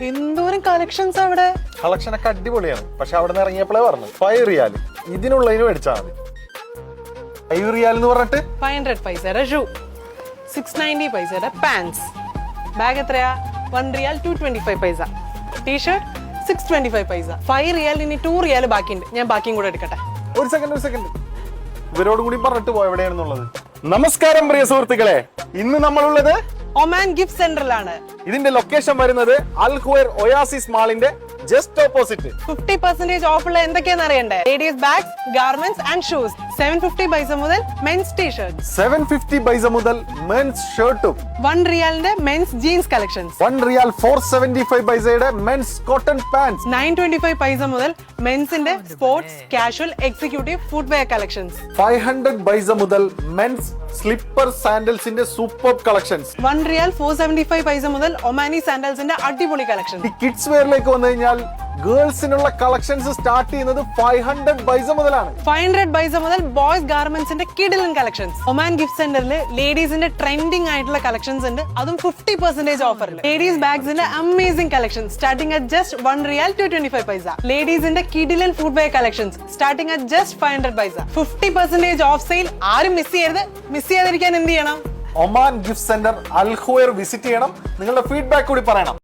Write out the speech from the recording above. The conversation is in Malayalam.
എന്തോരം കളക്ഷൻസ് അവിടെ. കളക്ഷൻ ഒക്കെ അടിപൊളിയാണ്. പക്ഷെ അവിടെ നിന്ന് ഇറങ്ങിയപ്പോഴേ പറഞ്ഞു 5 റിയാൽ ഇതിനുള്ളതിന് മേടിച്ചാൽ മതി. 5 റിയാൽ എന്ന് പറഞ്ഞിട്ട് 500 പൈസയുടെ ഷൂ, 690 പൈസയുടെ പാൻസ്. ബാഗ് എത്രയാ? 1 റിയാൽ 225 പൈസ. ടീഷർട്ട് 625 പൈസ. 5 റിയാൽ. ഇനി 2 റിയാൽ ബാക്കിയുണ്ട്. ഞാൻ ബാക്കിയും കൂടെ എടുക്കട്ടെ. ഒരു സെക്കൻഡ് ഇവരോട് കൂടി പറഞ്ഞിട്ട് പോ എവിടെയാണെന്നുള്ളത്. നമസ്കാരം പ്രിയ സുഹൃത്തുക്കളെ, ഇന്ന് നമ്മളുള്ളത് ഒമാൻ ഗിഫ്റ്റ് സെന്ററിലാണ്. ഇതിന്റെ ലൊക്കേഷൻ വരുന്നത് അൽ ഖുവൈർ ഒയാസിസ് മാളിന്റെ ജസ്റ്റ് ഓപ്പോസിറ്റ്. 50% ഓഫുള്ള എന്തൊക്കെയാണെന്ന് അറിയണ്ടേ? Ladies bags, garments and shoes. 750 പൈസ മുതൽ മെൻസ് ടീഷർട്ട്, 750 പൈസ മുതൽ മെൻസ് ഷർട്ടും, 1 റിയാലിന്റെ മെൻസ് ജീൻസ് കളക്ഷൻസ്, 1 റിയാൽ 475 പൈസയുടെ മെൻസ് കോട്ടൺ പാൻസ്, 925 പൈസ മുതൽ മെൻസിന്റെ sports, casual, executive footwear collections, 500 പൈസ മുതൽ മെൻസ് സ്ലിപ്പർ സാൻഡൽസിന്റെ സൂപ്പർ കളക്ഷൻസ്, 1 റിയാൽ 475 പൈസ മുതൽ ഒമാനി സാൻഡൽസിന്റെ അടിപൊളി കളക്ഷൻ. ഈ കിഡ്സ് വെയറിലേക്ക് വന്നു കഴിഞ്ഞാൽ ഗേൾസിനുള്ള കളക്ഷൻസ് സ്റ്റാർട്ട് ചെയ്യുന്നത് 500 പൈസ മുതലാണ്. 500 പൈസ മുതൽ ബോയ്സ് ഗാർമെന്റ്സിന്റെ കിഡിലൻ കളക്ഷൻസ്. ഒമാൻ ഗിഫ്റ്റ് സെന്ററിൽ ലേഡീസിന്റെ ട്രെൻഡിംഗ് ആയിട്ടുള്ള കളക്ഷൻസ് ഉണ്ട്, അതും 50% ഓഫറിൽ. ലേഡീസ് ബാഗ്സിന്റെ amazing collection starting at just 1 riyal 225 paisa. ലേഡീസിന്റെ കിഡിലൻ footwear collections starting at just 500 paisa. 50% off sale. ആരും മിസ് ചെയ്യരുത്. മിസ് ചെയ്യാതിരിക്കാൻ എന്ത് ചെയ്യണം? Oman gift centre Al Khuwair visit ചെയ്യണം. നിങ്ങളുടെ ഫീഡ്ബാക്ക് കൂടി പറയണം.